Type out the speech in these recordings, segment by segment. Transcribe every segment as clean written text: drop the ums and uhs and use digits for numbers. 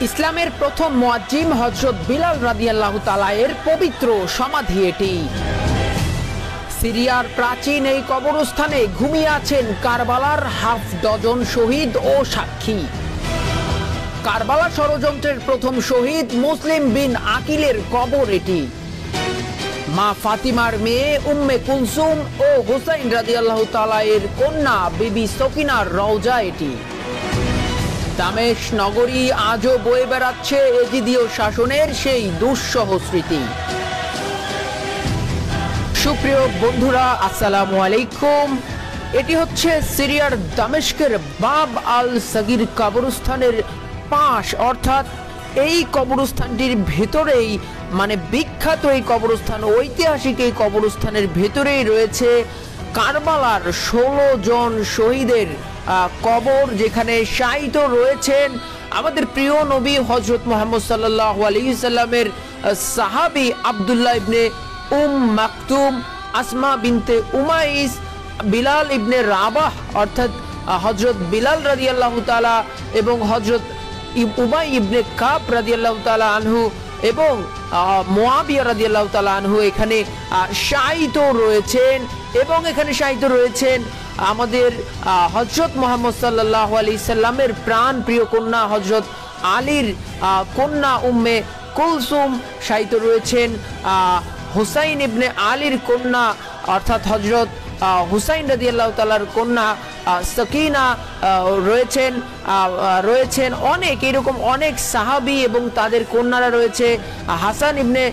ইসলামের প্রথম মুয়াজ্জিম হযরত বিলাল রাদিয়াল্লাহু তাআলা এর পবিত্র সমাধি এটি। সিরিয়ার প্রাচীন এই কবরস্থানে ঘুমিয়ে আছেন কারবালার হাফ ডজন শহীদ ও সাক্ষী। কারবালা ষড়যন্ত্রের প্রথম শহীদ মুসলিম বিন আকিলের কবর এটি। মা ফাতিমার মেয়ে উম্মে কুলসুম ও হুসাইন রাদিয়াল্লাহু তাআলা এর কন্যা বিবি সকিনার রওজা এটি। দামেশ নগরী আজও বয়ে বেড়াচ্ছে এজিদীয় শাসনের সেই দুঃসহ স্মৃতি। সুপ্রিয় বন্ধুরা, আসসালামু আলাইকুম। এটি হচ্ছে সিরিয়ার দামেস্কের বাব আল সাগির কবরস্থানের পাশ, অর্থাৎ এই কবরস্থানটির ভেতরেই বিখ্যাত এই কবরস্থান, ঐতিহাসিক এই কবরস্থানের ভেতরেই রয়েছে কারবালার 16 জন শহীদের কবর, যেখানে শায়িত রয়েছেন আমাদের প্রিয় নবী হযরত মুহাম্মদ সাল্লাল্লাহু আলাইহি সাল্লামের সাহাবী আব্দুল্লাহ ইবনে মাকতুম, আসমা বিনতে উমাইস, বিলাল ইবনে রাবাহ অর্থাৎ হযরত বিলাল রাদিয়াল্লাহু তাআলা এবং হযরত উবাই ইবনে কাব রাদিয়াল্লাহু তাআলা আনহু এবং মুয়াবিয়া রাদিয়াল্লাহু তাআলা আনহু এখানে শায়িত রয়েছেন। এবং এখানে শায়িত রয়েছেন আমাদের হযরত মুহাম্মদ সাল্লাল্লাহু আলাইহি সাল্লামের প্রাণ প্রিয় কন্যা হযরত আলীর কন্যা উম্মে কুলসুম, শায়িত রয়েছেন হুসাইন ইবনে আলীর কন্যা অর্থাৎ হযরত হুসাইন রাদিয়াল্লাহু তাআলার কন্যা সকিনা রয়েছেন অনেক এরকম অনেক সাহাবী এবং তাদের কন্যারা রয়েছে। হাসান ইবনে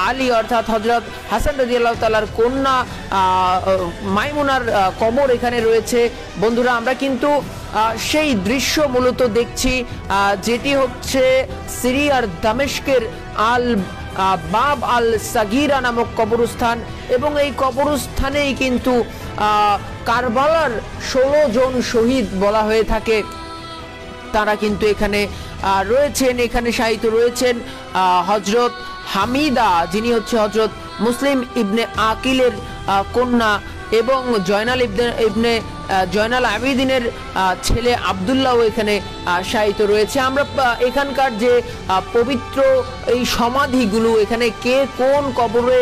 আলী অর্থাৎ হযরত হাসান রাদিয়াল্লাহু তাআলার কন্যা মাইমুনার কবর এখানে রয়েছে। বন্ধুরা, আমরা কিন্তু সেই দৃশ্য মূলত দেখছি যেটি হচ্ছে সিরিয়ার দামেস্কের বাব আল সাগিরা নামক কবরস্থান, এবং এই কবরস্থানেই কিন্তু কারবালার 16 জন শহীদ বলা হয়ে থাকে, তারা কিন্তু এখানে রয়েছেন। এখানে শায়িত রয়েছেন হযরত হামিদা, যিনি হচ্ছে হযরত মুসলিম ইবনে আকিলের কন্যা, এবং জয়নাল আবিদিনের ছেলে আব্দুল্লাহ এখানে শায়িত রয়েছে। আমরা এখানকার যে পবিত্র এই সমাধিগুলো, এখানে কে কোন কবরে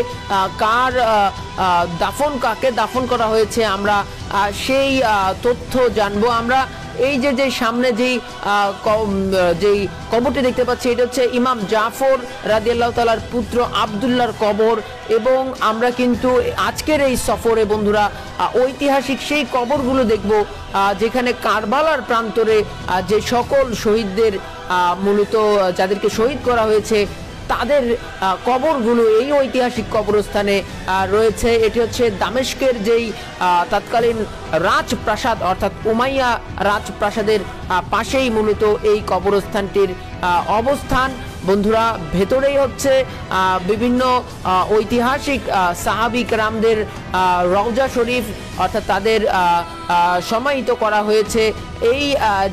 কাকে দাফন করা হয়েছে, আমরা সেই তথ্য জানবো। আমরা এই যে সামনে যেই কবরটি দেখতে পাচ্ছি, এটা হচ্ছে ইমাম জাফর রাদিয়াল্লাহু তাআলার পুত্র আব্দুল্লাহর কবর। এবং আমরা কিন্তু আজকের এই সফরে বন্ধুরা ঐতিহাসিক সেই কবরগুলো দেখব, যেখানে কারবালার প্রান্তরে যে সকল শহীদদের মূলত যাদেরকে শহীদ করা হয়েছে তাদের কবরগুলো এই ঐতিহাসিক কবরস্থানে রয়েছে। এটি হচ্ছে দামেস্কের যেই তৎকালীন রাজপ্রাসাদ অর্থাৎ উমাইয়া রাজপ্রাসাদের পাশেই মূলত এই কবরস্থানটির অবস্থান। বন্ধুরা, ভেতরেই হচ্ছে বিভিন্ন ঐতিহাসিক সাহাবী কেরামদের রওজা শরীফ অর্থাৎ তাদের সমাহিত করা হয়েছে এই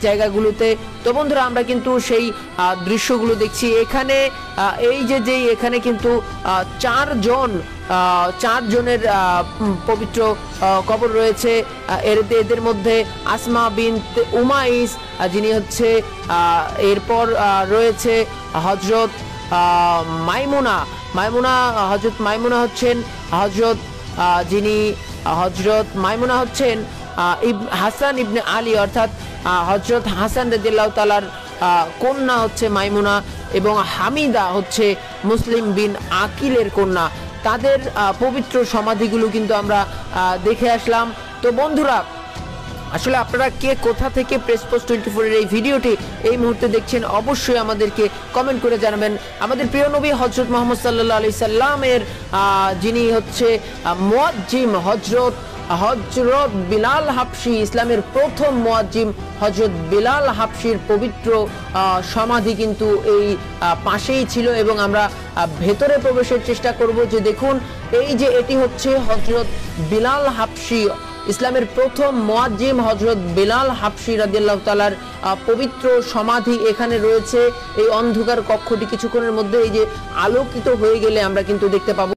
জায়গাগুলোতে। তো বন্ধুরা, আমরা কিন্তু সেই দৃশ্যগুলো দেখছি। এখানে এখানে কিন্তু 4 জনের পবিত্র কবর রয়েছে। এদের মধ্যে আসমা বিনতে উমাইস, যিনি হচ্ছে এরপর রয়েছে হযরত মাইমুনা হচ্ছেন হাসান ইবনে আলী অর্থাৎ হযরত হাসান রাদিয়াল্লাহু তাআলার কন্যা হচ্ছে মাইমুনা, এবং হামিদা হচ্ছে মুসলিম বিন আকিলের কন্যা। তাদের পবিত্র সমাধিগুলো কিন্তু আমরা দেখে আসলাম। তো বন্ধুরা, আসলে আপনারা কে কোথা থেকে প্রেসপোস্ট 24 এর এই ভিডিওটি এই মুহূর্তে দেখছেন অবশ্যই আমাদেরকে কমেন্ট করে জানাবেন। আমাদের প্রিয় নবী হযরত মুহাম্মদ সাল্লাল্লাহু আলাইহি সাল্লামের যিনি হচ্ছে মুয়াজ্জিম হযরত বিলাল হাবশী, ইসলামের প্রথম মুয়াজ্জিম হযরত বিলাল হাবশীর পবিত্র সমাধি কিন্তু এই পাশেই ছিল, এবং আমরা ভেতরে প্রবেশের চেষ্টা করব। যে দেখুন, এটি হচ্ছে হযরত বিলাল হাবশী, ইসলামের প্রথম মুয়াজ্জিম হযরত বিলাল হাবশী রাদিয়াল্লাহু তাআলার পবিত্র সমাধি এখানে রয়েছে। এই অন্ধকার কক্ষটি কিছুক্ষণের মধ্যে এই যে আলোকিত হয়ে গেলে আমরা কিন্তু দেখতে পাবো।